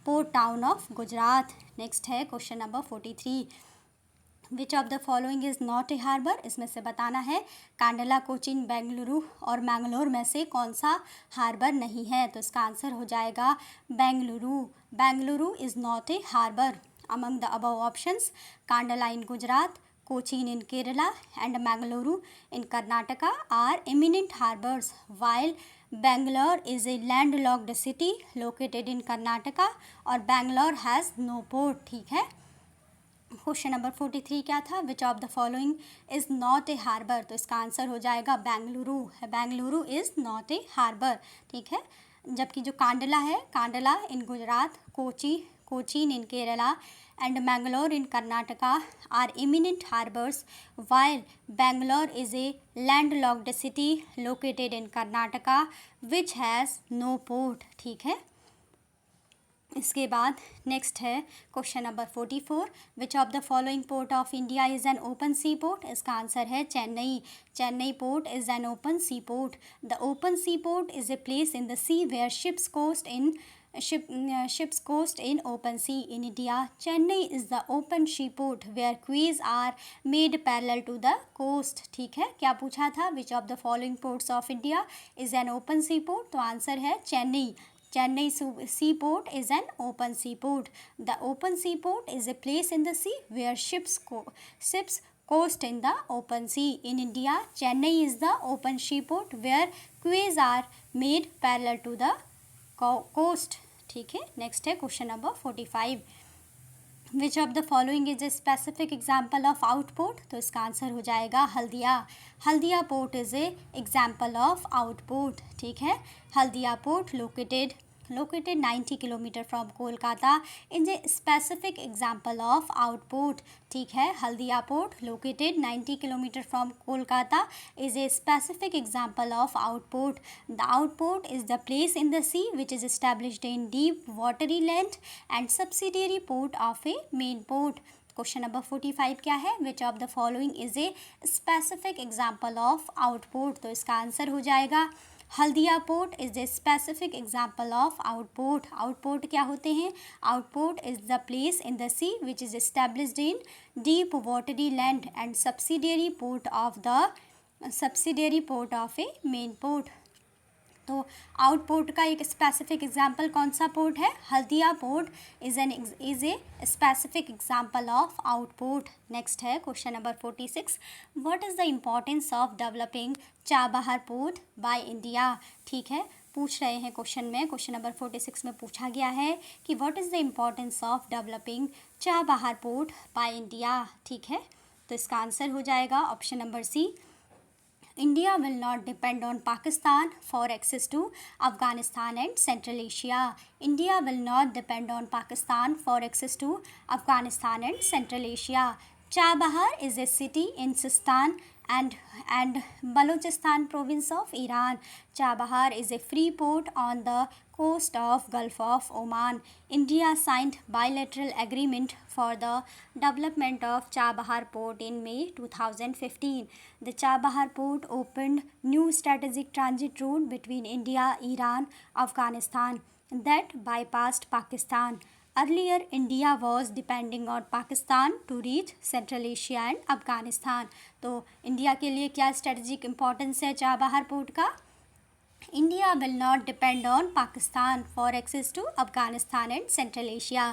port town of Gujarat. Next है question number 43। Which of the following is not a harbour, इसमें से बताना है कांडला, कोचीन, बेंगलुरु और मैंगलोर में से कौन सा हार्बर नहीं है। तो इसका आंसर हो जाएगा Bengaluru. Bengaluru is not a harbour. Among the above options, Kandla in Gujarat, Cochin in Kerala and Mangaluru in Karnataka are eminent harbors, while Bangalore is a landlocked city located in Karnataka और Bangalore has no port, ठीक है। Question number 43 क्या था, which of the following is not a harbour, तो इसका answer हो जाएगा Bengaluru. Bengaluru is not a harbour, ठीक है। जबकि जो कांडला है, Kandla in Gujarat, Cochin in Kerala and Mangalore in Karnataka are eminent harbours, while Bangalore is a landlocked city located in Karnataka which has no port, ठीक है। इसके बाद नेक्स्ट है question number 44, which of the following port of India is an open sea port, इसका answer है Chennai. Chennai port is an open sea port. The open sea port is a place in the sea where ships coast in open sea. In India, Chennai is the open seaport where quays are made parallel to the coast, ठीक है। क्या पूछा था, which of the following ports of India is an open seaport, तो answer है Chennai. Chennai seaport is an open seaport. The open seaport is a place in the sea where ships coast in the open sea. In India, Chennai is the open seaport where quays are made parallel to the coast, ठीक है। Next है question number 45, which of the following is a specific example of outport, तो इसका answer हो जाएगा Haldia. Haldia port is a example of outport, ठीक है। Haldia port located 90 kilometre from Kolkata is a specific example of outport, ठीक है। Haldia port located 90 kilometre from Kolkata is a specific example of outport. The outport is the place in the sea which is established in deep watery land and subsidiary port of a main port. Question number 45 क्या है, which of the following is a specific example of outport, तो इसका answer हो जाएगा Haldia port is a specific example of outport. Outport क्या होते हैं, outport is the place in the sea which is established in deep watery land and subsidiary port of a main port. तो outport का एक specific example कौन सा port है, Haldia port is a specific example of outport. Next है question number 46, what is the importance of developing Chabahar port by India, ठीक है। पूछ रहे हैं क्वेश्चन नंबर 46 में पूछा गया है कि what is the importance of developing Chabahar port by India, ठीक है। तो इसका आंसर हो जाएगा option number C, India will not depend on Pakistan for access to Afghanistan and Central Asia. India will not depend on Pakistan for access to Afghanistan and Central Asia. Chabahar is a city in Sistan and Balochistan province of Iran. Chabahar is a free port on the coast of Gulf of Oman. India signed bilateral agreement for the development of Chabahar port in May 2015. The Chabahar port opened new strategic transit route between India, Iran, Afghanistan that bypassed Pakistan. Earlier, India was depending on Pakistan to reach Central Asia and Afghanistan. तो India के लिए क्या strategic importance है Chabahar port का, India will not depend on Pakistan for access to Afghanistan and Central Asia.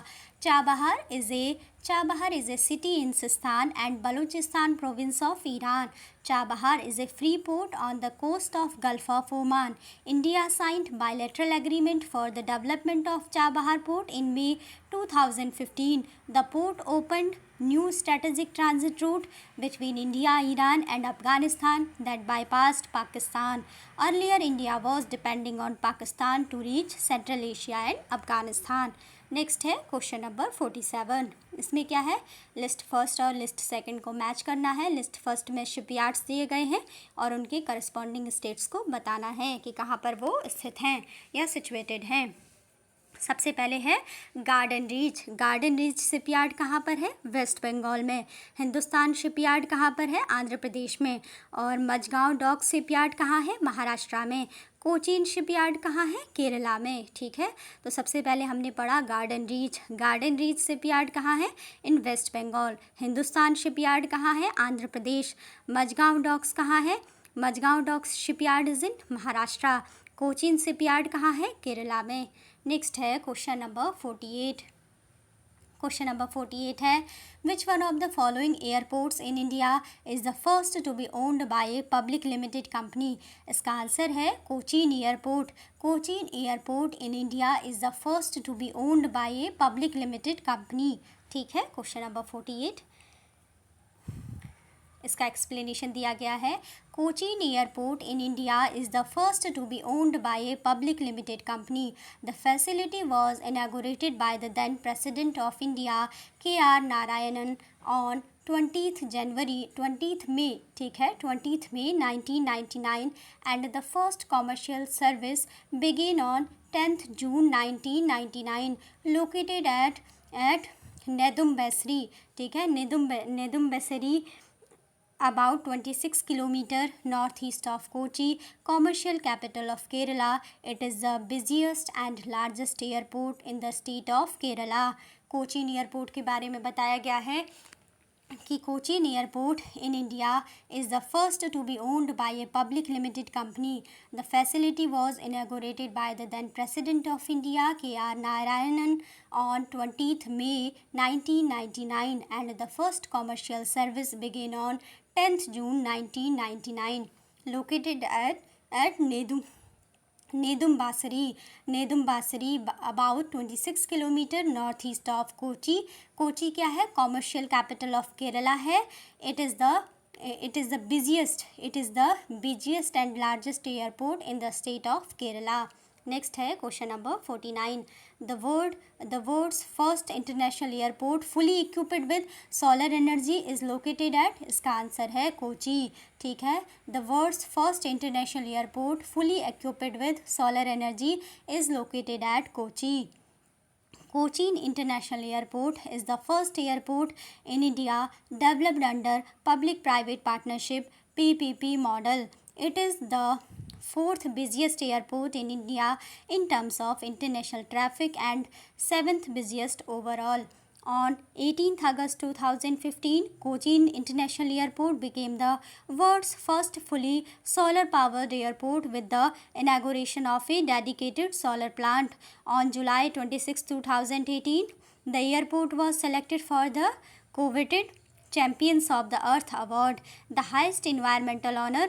Chabahar is a city in Sistan and Balochistan province of Iran. Chabahar is a free port on the coast of Gulf of Oman. India signed bilateral agreement for the development of Chabahar port in May 2015. The port opened new strategic transit route between India, Iran and Afghanistan that bypassed Pakistan. Earlier, India was depending on Pakistan to reach Central Asia and Afghanistan. Next है question number 47, इसमें क्या है, list first और list second को match करना है। List first में shipyards दिए गए हैं और उनके करस्पॉन्डिंग स्टेट्स को बताना है कि कहाँ पर वो स्थित हैं या सिचुएटेड हैं। सबसे पहले है गार्डन रीच शिपयार्ड कहाँ पर है, वेस्ट बंगाल में। हिंदुस्तान शिपयार्ड कहाँ पर है, आंध्र प्रदेश में। और मझगांव डॉक शिपयार्ड कहाँ है, महाराष्ट्र में। कोचीन शिपयार्ड कहाँ है, केरला में, ठीक है। तो सबसे पहले हमने पढ़ा गार्डन रीच शिपयार्ड कहाँ है, इन वेस्ट बंगाल। हिंदुस्तान शिपयार्ड कहाँ है, आंध्र प्रदेश। मझगांव डॉक्स कहाँ है, Mazagaon docks shipyard is in Maharashtra. Cochin shipyard कहाँ है, केरला में। नेक्स्ट है क्वेश्चन नंबर 48 है, which one of the following airports in India is the first to be owned by a public limited company. इसका आंसर है Cochin airport. Cochin airport in India is the first to be owned by a public limited company. ठीक है। Question number 48, इसका explanation दिया गया है। Cochin airport in India is the first to be owned by a public limited company. The facility was inaugurated by the then president of India KR Narayanan on 20th May, ठीक है, 20th May 1999 and the first commercial service begin on 10th June 1999 located at Nedumbassery, ठीक है, Nedumbassery about 26 kilometer northeast of Kochi, commercial capital of Kerala. It is the busiest and largest airport in the state of Kerala. Cochin airport के बारे में बताया गया है कि Cochin airport in India is the first to be owned by a public limited company. The facility was inaugurated by the then president of India KR Narayanan on 20th May 1999 and the first commercial service began on 10th June 1999 located at Nedumbassery about 26 kilometre north east of Kochi. Kochi क्या है? Commercial capital of Kerala है. It is the busiest and largest airport in the state of Kerala. Next है question number 49. The world's first international airport fully equipped with solar energy is located at, इसका answer है कोची. ठीक है, the world's first international airport fully equipped with solar energy is located at Kochi. Cochin International Airport is the first airport in India developed under Public-Private Partnership PPP model. It is the fourth busiest airport in India in terms of international traffic and seventh busiest overall. On 18th August 2015, Cochin International Airport became the world's first fully solar-powered airport with the inauguration of a dedicated solar plant. On July 26, 2018, the airport was selected for the coveted Champions of the Earth Award, the highest environmental honor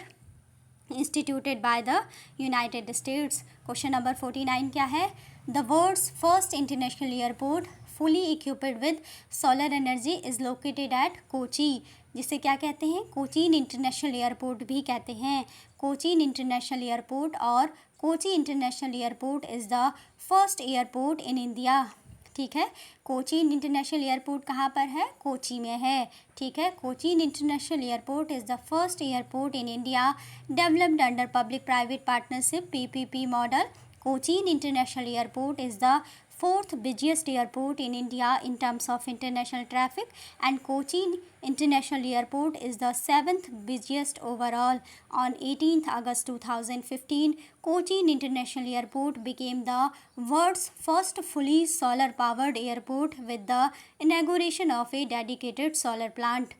instituted by the United States. Question number 49 क्या है? The world's first international airport fully equipped with solar energy is located at Kochi, जिसे क्या कहते हैं? Cochin international airport भी कहते हैं. Cochin international airport और Kochi international airport is the first airport in India. ठीक है, कोचीन इंटरनेशनल एयरपोर्ट कहाँ पर है? कोची में है. ठीक है, Cochin international airport is the first airport in India developed under public private partnership PPP model. Cochin International Airport is the fourth busiest airport in India in terms of international traffic, and Cochin International Airport is the seventh busiest overall. On 18th August 2015, Cochin International Airport became the world's first fully solar-powered airport with the inauguration of a dedicated solar plant.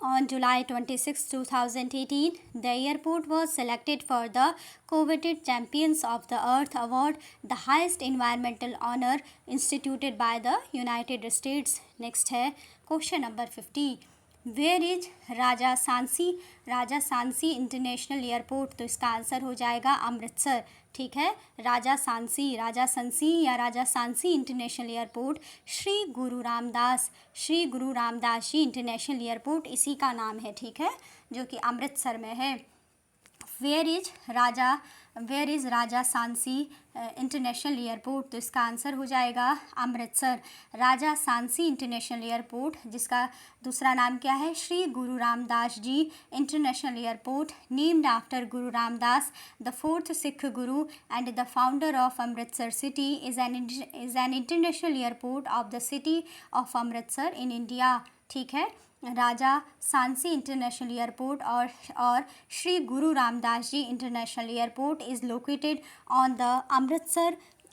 On July 26, 2018, the airport was selected for the coveted Champions of the Earth Award, the highest environmental honor instituted by the United States. Next है question number 50. Where is Raja Sansi international airport? तो इसका answer हो जाएगा अमृतसर. ठीक है, राजा सांसी या राजा Sansi international airport Shri Guru Ramdas ji international airport इसी का नाम है. ठीक है, जो कि अमृतसर में है. Where is Raja Sansi international airport? तो इसका आंसर हो जाएगा अमृतसर. राजा सांसी इंटरनेशनल एयरपोर्ट, जिसका दूसरा नाम क्या है? Shri Guru Ramdas ji international airport, named after Guru Ramdas, the fourth Sikh Guru and the founder of Amritsar city, is an international airport of the city of Amritsar in India. ठीक है, राजा सांसी इंटरनेशनल एयरपोर्ट और Shri Guru Ramdas ji international airport is located on the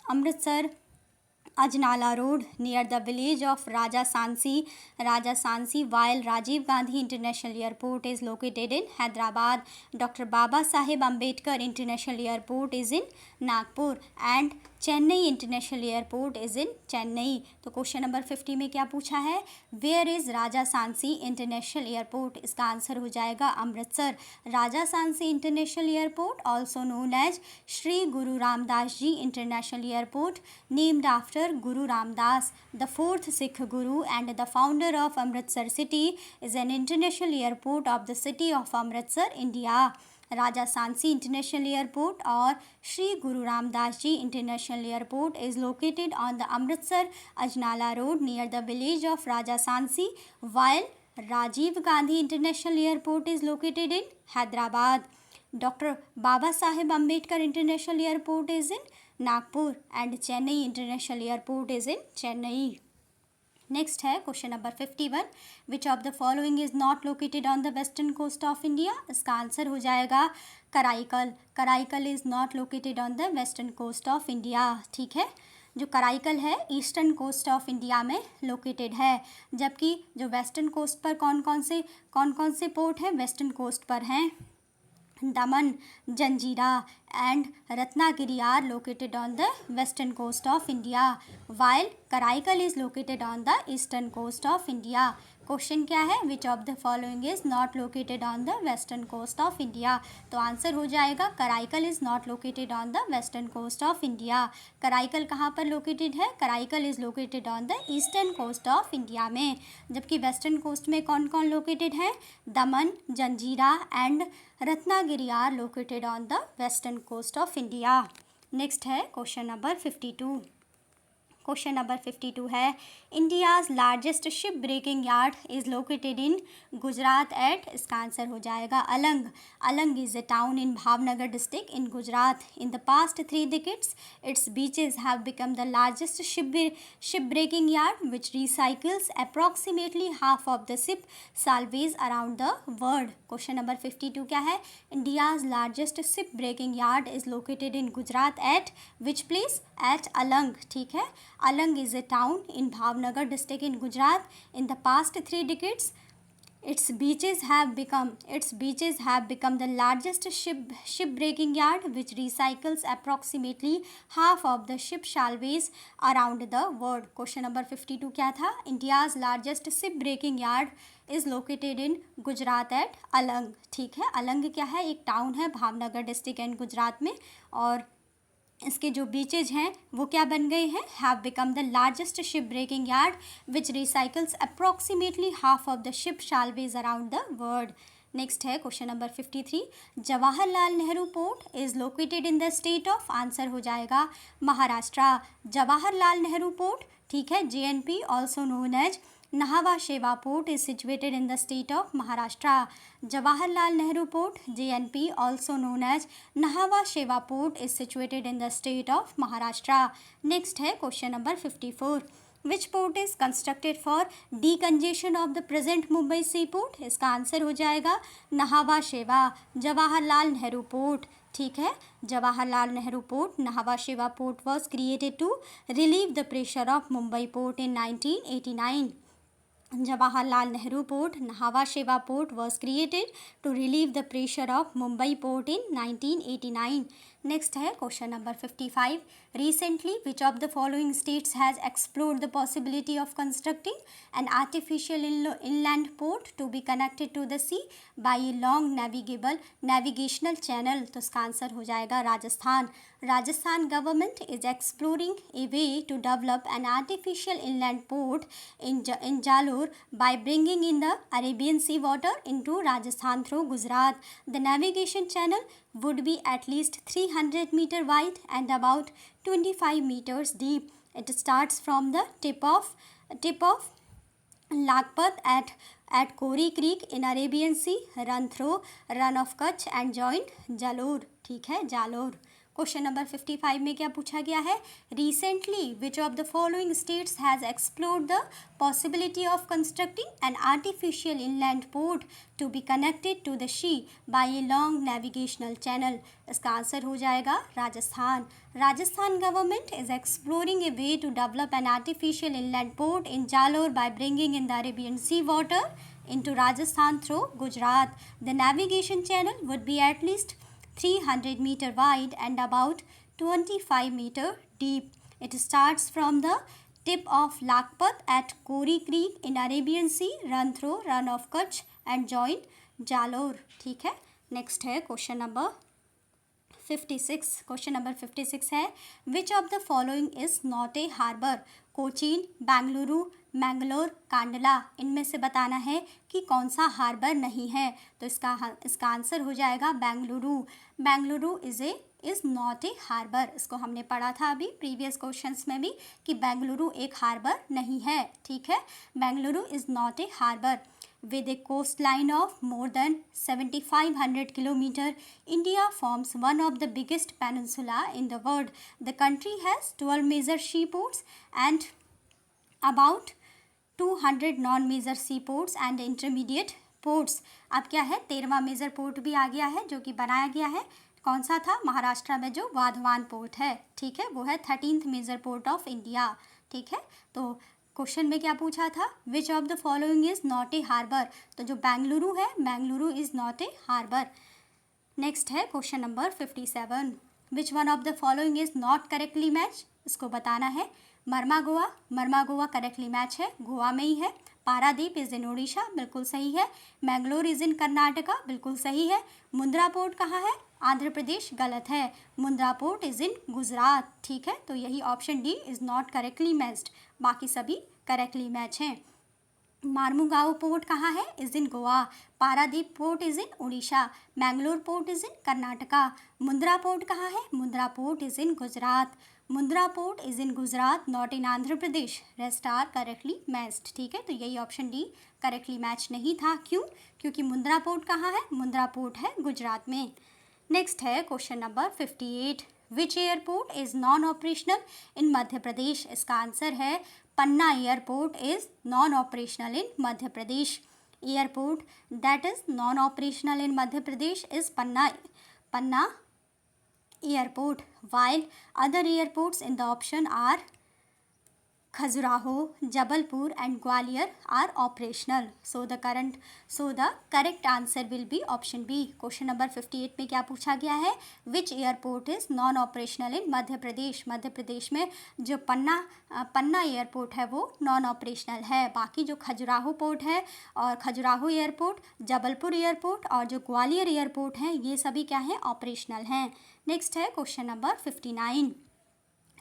Amritsar Ajnala road near the village of Raja Sansi while Rajiv Gandhi International Airport is located in Hyderabad. Dr. Baba Saheb Ambedkar International Airport is in Nagpur and Chennai international airport is in Chennai. तो question number 50 में क्या पूछा है? Where is Raja Sansi international airport? इसका answer हो जाएगा Amritsar. Raja Sansi international airport also known as Shri Guru Ramdas ji international airport, named after Dr. Guru Ramdas, the fourth Sikh Guru and the founder of Amritsar city, is an international airport of the city of Amritsar, India. Raja Sansi International Airport or Shri Guru Ramdas Ji International Airport is located on the Amritsar Ajnala Road near the village of Raja Sansi, while Rajiv Gandhi International Airport is located in Hyderabad. Dr. Baba Saheb Ambedkar International Airport is in Nagpur and Chennai International Airport is in Chennai. Next है question number 51, which of the following is not located on the western coast of India. इसका answer हो जाएगा Karaikal. Karaikal is not located on the western coast of India. ठीक है, जो कराईकल है eastern coast of India में located है, जबकि जो वेस्टर्न कोस्ट पर कौन कौन से पोर्ट हैं वेस्टर्न कोस्ट पर हैं दमन, जंजीरा and Ratnagiri are located on the western coast of India, while Karaikal is located on the eastern coast of India. Question क्या है, which of the following is not located on the western coast of India. तो answer हो जाएगा Karaikal is not located on the western coast of India. Karaikal कहाँ पर located है, Karaikal is located on the eastern coast of India में, जबकि western coast में कौन कौन लोकेटेड है, Daman, Janjira and Ratnagiri are located on the western coast of India. Next है क्वेश्चन नंबर 52. क्वेश्चन नंबर 52 है, India's largest ship breaking yard is located in Gujarat at. इसका answer हो जाएगा Alang. Alang is a town in Bhavnagar district in Gujarat. In the past 3 decades its beaches have become the largest ship breaking yard which recycles approximately half of the ship salvage around the world. Question number 52 क्या है, India's largest ship breaking yard is located in Gujarat at which place, at Alang. ठीक है, Alang is a town in Bhavnagar district in Gujarat. In the past 3 decades, its beaches have become the largest ship-breaking yard, which recycles approximately half of the ship salvage around the world. Question number 52 क्या था, India's largest ship-breaking yard is located in Gujarat at Alang. ठीक है, अलंग क्या है, एक town है Bhavnagar district and Gujarat में, और इसके जो बीचेज हैं वो क्या बन गए हैं, have become the largest ship breaking yard which recycles approximately half of the ship salvage around the world. Next है question number 53, Jawaharlal Nehru port is located in the state of. Answer हो जाएगा महाराष्ट्र. जवाहरलाल नेहरू पोर्ट, ठीक है, JNP also known as Nahava Sheva Port is situated in the state of Maharashtra. Jawaharlal Nehru Port, JNP, also known as Nahava Sheva Port, is situated in the state of Maharashtra. Next है question number 54. Which port is constructed for decongestion of the present Mumbai seaport? इसका answer हो जाएगा नहावा शेवा. Jawaharlal Nehru port, ठीक है, Jawaharlal Nehru port, नहावा शेवा port was created to relieve the pressure of Mumbai port in 1989. Jawaharlal Nehru Port, Nahava Sheva Port was created to relieve the pressure of Mumbai port in 1989. Next है question number 55. Recently, which of the following states has explored the possibility of constructing an artificial inland port to be connected to the sea by a long navigational channel? तो इसका answer हो जाएगा Rajasthan. Rajasthan government is exploring a way to develop an artificial inland port in Jalore by bringing in the Arabian Sea water into Rajasthan through Gujarat. The navigation channel would be at least 300 meter wide and about 25 meters deep. It starts from the tip of Lakhpat at Kori Creek in Arabian Sea, run through Run of Kutch and join Jalore. ठीक है, Jalore. Question number 55 में क्या पूछा गया है, recently which of the following states has explored the possibility of constructing an artificial inland port to be connected to the sea by a long navigational channel. इसका answer हो जाएगा Rajasthan. Rajasthan government is exploring a way to develop an artificial inland port in Jalore by bringing in the Arabian sea water into Rajasthan through Gujarat. The navigation channel would be at least 300 meter wide and about 25 meter deep. It starts from the tip of Lakhpat at Kori Creek in Arabian Sea, run through Run of Kutch and join Jalore. ठीक है, next है question number 56, question number 56 है which of the following is not a harbour? Cochin, Bengaluru, Mangalore, Kandla, इनमें से बताना है कि कौन सा हार्बर नहीं है। तो इसका आंसर हो जाएगा Bengaluru. Bengaluru is not a harbour. इसको हमने पढ़ा था अभी प्रीवियस क्वेश्चंस में भी कि बेंगलुरु एक हार्बर नहीं है। ठीक है, Bengaluru is not a harbour. With a coastline of more than 7,500 kilometers, India forms one of the biggest peninsula in the world. The country has 12 major seaports and about 200 non-major seaports and intermediate ports. अब क्या है, 13वां major port भी आ गया है जो कि बनाया गया है। कौन सा था? महाराष्ट्र में जो वाधवान पोर्ट है। ठीक है, वो है 13th major port of India. ठीक है, तो क्वेश्चन में क्या पूछा था? Which of the following is not a harbour? तो जो बेंगलुरु है, Bengaluru is not a harbour. Next है question number 57, which one of the following is not correctly match? इसको बताना है। मरमागोआ, मरमागोआ करेक्टली मैच है, गोवा में ही है। पारादीप इज इन उड़ीसा, बिल्कुल सही है। मैंगलोर इज इन कर्नाटका, बिल्कुल सही है। मुंद्रा पोर्ट कहाँ है? आंध्र प्रदेश, गलत है। Mundra port is in Gujarat. ठीक है, तो यही option D is not correctly matched, बाकी सभी करेक्टली मैच हैं। मार्मुगांव पोर्ट कहाँ है? Is in Goa. Paradip port is in Orissa. Mangalore port is in Karnataka. Mundra port कहाँ है? Mundra port is in Gujarat. Mundra port is in Gujarat, not in Andhra Pradesh. Rest are correctly matched. ठीक है, तो यही ऑप्शन डी करेक्टली मैच नहीं था। क्यों? क्योंकि मुंद्रा पोर्ट कहाँ है? मुंद्रा पोर्ट है गुजरात में। नेक्स्ट है question number 58, which airport is non operational in Madhya Pradesh? इसका आंसर है Panna airport is non operational in Madhya Pradesh. Airport that is non operational in Madhya Pradesh is Panna airport, while other airports in the option are Khajuraho, Jabalpur and Gwalior are operational. So the correct answer will be option B. Question number 58 में क्या पूछा गया है? Which airport is non operational in Madhya Pradesh? Madhya Pradesh में जो पन्ना airport है वो non operational है। बाकी जो खजुराहो पोर्ट है और खजुराहो एयरपोर्ट, जबलपुर एयरपोर्ट और जो ग्वालियर एयरपोर्ट हैं, ये सभी क्या हैं? ऑपरेशनल हैं। नेक्स्ट है question number 59,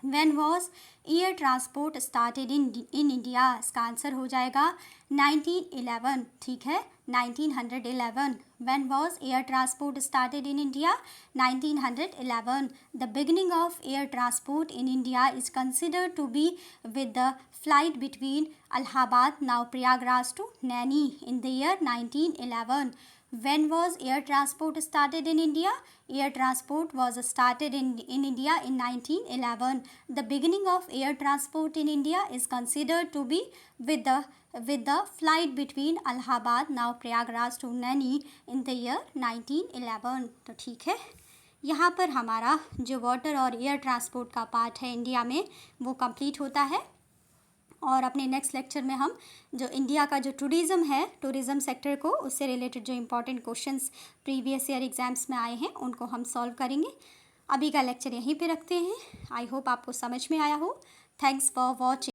When was air transport started in India? इसका आंसर हो जाएगा 1911। ठीक है, 1911। When was air transport started in India? 1911। The beginning of air transport in India is considered to be with the flight between Allahabad, now Prayagraj, to Naini in the year 1911. When was air transport started in India? Air transport was started in India in 1911. The beginning of air transport in India is considered to be with the flight between Allahabad, now Prayagraj, to Naini in the year 1911. तो ठीक है, यहाँ पर हमारा जो water और air transport का part है इंडिया में वो कंप्लीट होता है। और अपने नेक्स्ट लेक्चर में हम जो इंडिया का जो टूरिज़्म है, टूरिज़्म सेक्टर को, उससे रिलेटेड जो important questions previous year exams में आए हैं उनको हम सॉल्व करेंगे। अभी का लेक्चर यहीं पे रखते हैं। आई होप आपको समझ में आया हो। Thanks for watching.